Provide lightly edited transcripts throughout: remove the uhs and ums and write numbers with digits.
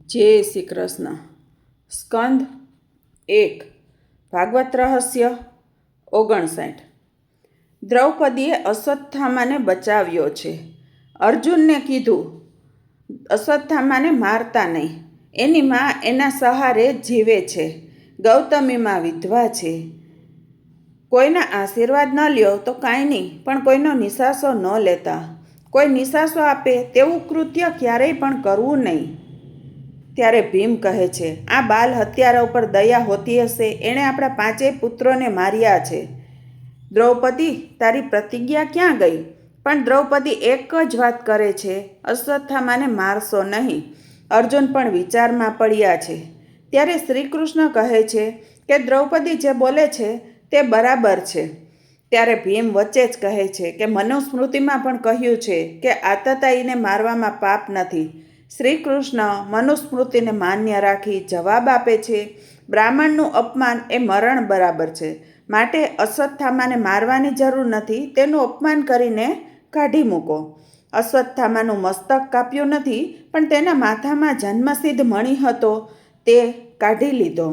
જય શ્રી કૃષ્ણ. સ્કંદ 1 ભાગવત રહસ્ય 59. દ્રૌપદીએ અશ્વત્થામાને બચાવ્યો છે. અર્જુનને કીધું, અશ્વત્થામાને મારતા નહીં. એની મા એના સહારે જીવે છે. ગૌતમીમાં વિધવા છે. કોઈના આશીર્વાદ ન લ્યો તો કાંઈ નહીં, પણ કોઈનો નિશાસો ન લેતા. કોઈ નિશાસો આપે તેવું કૃત્ય ક્યારેય પણ કરવું નહીં. ત્યારે ભીમ કહે છે, આ બાલ હત્યારા ઉપર દયા હોતી હશે? એણે આપણા 5 પુત્રોને માર્યા છે. દ્રૌપદી, તારી પ્રતિજ્ઞા ક્યાં ગઈ? પણ દ્રૌપદી એક જ વાત કરે છે, અશ્વત્થામાને મારશો નહીં. અર્જુન પણ વિચારમાં પડ્યા છે. ત્યારે શ્રી કૃષ્ણ કહે છે કે દ્રૌપદી જે બોલે છે તે બરાબર છે. ત્યારે ભીમ વચ્ચે જ કહે છે કે મનુસ્મૃતિમાં પણ કહ્યું છે કે આતતાયીને મારવામાં પાપ નથી. શ્રી કૃષ્ણ મનુસ્મૃતિને માન્ય રાખી જવાબ આપે છે, બ્રાહ્મણનું અપમાન એ મરણ બરાબર છે. માટે અશ્વત્થામાને મારવાની જરૂર નથી. તેનું અપમાન કરીને કાઢી મૂકો. અશ્વત્થામાનું મસ્તક કાપ્યું નથી, પણ તેના માથામાં જન્મસિદ્ધ મણિ હતો તે કાઢી લીધો.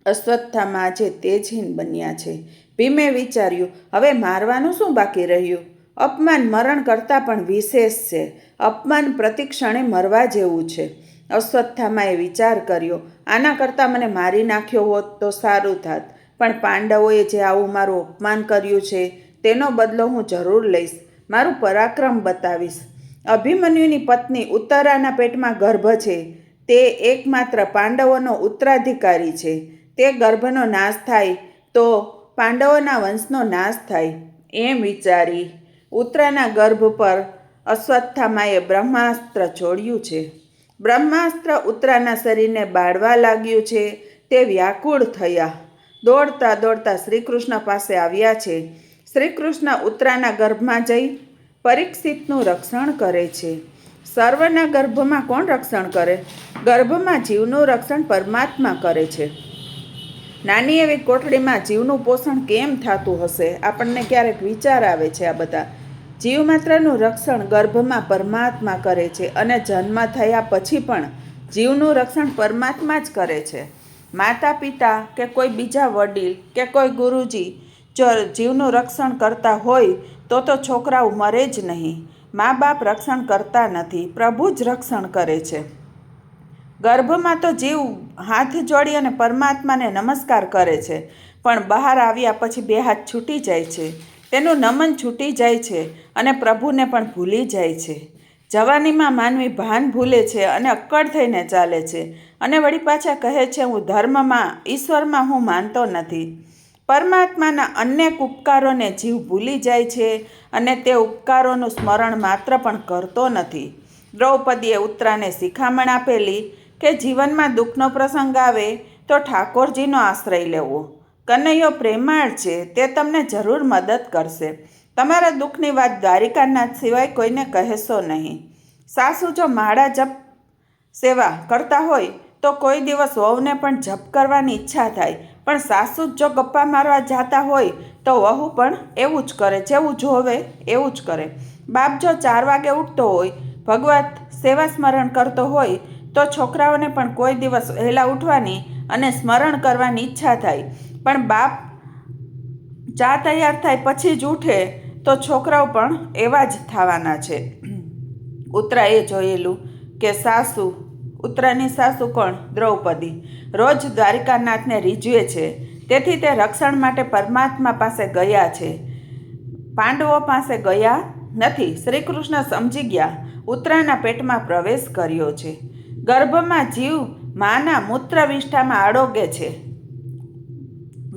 અશ્વત્થામા આજે તેજહીન બન્યા છે. ભીમે વિચાર્યું, હવે મારવાનું શું બાકી રહ્યું? અપમાન મરણ કરતાં પણ વિશેષ છે. અપમાન પ્રતિક્ષણે મરવા જેવું છે. અશ્વત્થામાએ વિચાર કર્યો, આના કરતાં મને મારી નાખ્યો હોત તો સારું થાત. પણ પાંડવોએ જે આવું મારું અપમાન કર્યું છે તેનો બદલો હું જરૂર લઈશ. મારું પરાક્રમ બતાવીશ. અભિમન્યુની પત્ની ઉત્તરાના પેટમાં ગર્ભ છે. તે એકમાત્ર પાંડવોનો ઉત્તરાધિકારી છે. તે ગર્ભનો નાશ થાય તો પાંડવોના વંશનો નાશ થાય. એમ વિચારી ઉત્તરાના ગર્ભ પર અશ્વત્થામાએ બ્રહ્માસ્ત્ર છોડ્યું છે. બ્રહ્માસ્ત્ર ઉત્તરાના શરીરને બાળવા લાગ્યું છે. તે વ્યાકુળ થયા. દોડતા દોડતા શ્રી કૃષ્ણ પાસે આવ્યા છે. શ્રી કૃષ્ણ ઉત્તરાના ગર્ભમાં જઈ પરીક્ષિતનું રક્ષણ કરે છે. સર્વના ગર્ભમાં કોણ રક્ષણ કરે? ગર્ભમાં જીવનું રક્ષણ પરમાત્મા કરે છે. નાની એવી કોટડીમાં જીવનું પોષણ કેમ થતું હશે? આપણને ક્યારેક વિચાર આવે છે. આ બધા જીવ માત્રનું રક્ષણ ગર્ભમાં પરમાત્મા કરે છે, અને જન્મ થયા પછી પણ જીવનું રક્ષણ પરમાત્મા જ કરે છે. માતા પિતા કે કોઈ બીજા વડીલ કે કોઈ ગુરુજી જો જીવનું રક્ષણ કરતા હોય તો છોકરાઓ મરે જ નહીં. મા બાપ રક્ષણ કરતા નથી, પ્રભુ જ રક્ષણ કરે છે. ગર્ભમાં તો જીવ હાથ જોડી અને પરમાત્માને નમસ્કાર કરે છે, પણ બહાર આવ્યા પછી 2 હાથ છૂટી જાય છે. તેનું નમન છૂટી જાય છે અને પ્રભુને પણ ભૂલી જાય છે. જવાનીમાં માનવી ભાન ભૂલે છે અને અક્કડ થઈને ચાલે છે, અને વળી પાછા કહે છે, હું ધર્મમાં, ઈશ્વરમાં હું માનતો નથી. પરમાત્માના અનેક ઉપકારોને જીવ ભૂલી જાય છે અને તે ઉપકારોનું સ્મરણ માત્ર પણ કરતો નથી. દ્રૌપદીએ ઉત્તરાને શિખામણ આપેલી કે જીવનમાં દુઃખનો પ્રસંગ આવે તો ઠાકોરજીનો આશ્રય લેવો. કનૈયો પ્રેમાળ છે, તે તમને જરૂર મદદ કરશે. તમારા દુઃખની વાત દ્વારિકાનાથ સિવાય કોઈને કહેશો નહીં. સાસુ જો માળા જપ સેવા કરતા હોય તો કોઈ દિવસ વહુને પણ જપ કરવાની ઈચ્છા થાય, પણ સાસુ જો ગપ્પા મારવા જતા હોય તો વહુ પણ એવું જ કરે, જેવું જોવે એવું જ કરે. બાપ જો 4 વાગે ઉઠતો હોય, ભગવત સેવા સ્મરણ કરતો હોય તો છોકરાઓને પણ કોઈ દિવસ વહેલા ઉઠવાની અને સ્મરણ કરવાની ઈચ્છા થાય. પણ બાપ ચા તૈયાર થાય પછી જ ઉઠે તો છોકરાઓ પણ એવા જ થવાના છે. ઉત્તરાએ જોયેલું કે ઉત્તરાની સાસુ કોણ? દ્રૌપદી રોજ દ્વારિકાનાથને રીઝવે છે. તેથી તે રક્ષણ માટે પરમાત્મા પાસે ગયા છે, પાંડવો પાસે ગયા નથી. શ્રી કૃષ્ણ સમજી ગયા, ઉત્તરાના પેટમાં પ્રવેશ કર્યો છે. ગર્ભમાં જીવ માના મૂત્રવિષ્ઠામાં આડોગે છે.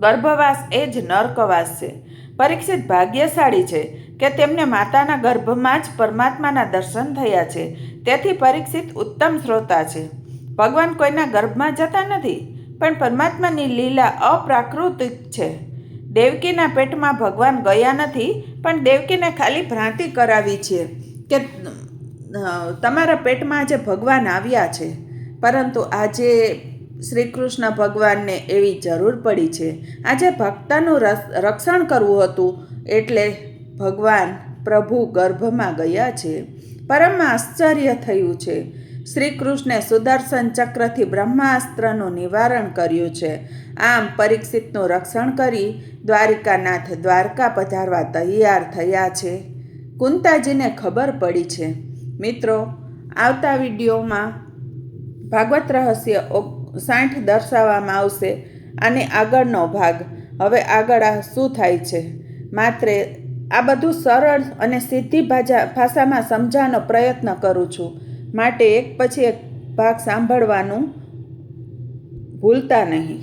ગર્ભવાસ એ જ નર્કવાસ છે. પરીક્ષિત ભાગ્યશાળી છે કે તેમને માતાના ગર્ભમાં જ પરમાત્માના દર્શન થયા છે. તેથી પરીક્ષિત ઉત્તમ શ્રોતા છે. ભગવાન કોઈના ગર્ભમાં જતા નથી, પણ પરમાત્માની લીલા અપ્રાકૃતિક છે. દેવકીના પેટમાં ભગવાન ગયા નથી, પણ દેવકીને ખાલી ભ્રાંતિ કરાવી છે કે તમારા પેટમાં આજે ભગવાન આવ્યા છે. પરંતુ આજે શ્રી કૃષ્ણ ભગવાનને એવી જરૂર પડી છે. આજે ભક્તનું રક્ષણ કરવું હતું, એટલે ભગવાન પ્રભુ ગર્ભમાં ગયા છે. પરમ આશ્ચર્ય થયું છે. શ્રી કૃષ્ણે સુદર્શન ચક્રથી બ્રહ્માસ્ત્રનું નિવારણ કર્યું છે. આમ પરીક્ષિતનું રક્ષણ કરી દ્વારિકાનાથ દ્વારકા પધારવા તૈયાર થયા છે. કુંતાજીને ખબર પડી છે. મિત્રો, આવતા વિડીયોમાં ભાગવત રહસ્ય 59 દર્શાવવામાં આવશે. આની આગળનો ભાગ. હવે આગળ આ શું થાય છે? માત્ર આ બધું સરળ અને સીધી ભાષામાં સમજાવવાનો પ્રયત્ન કરું છું, માટે એક પછી એક ભાગ સાંભળવાનું ભૂલતા નહીં.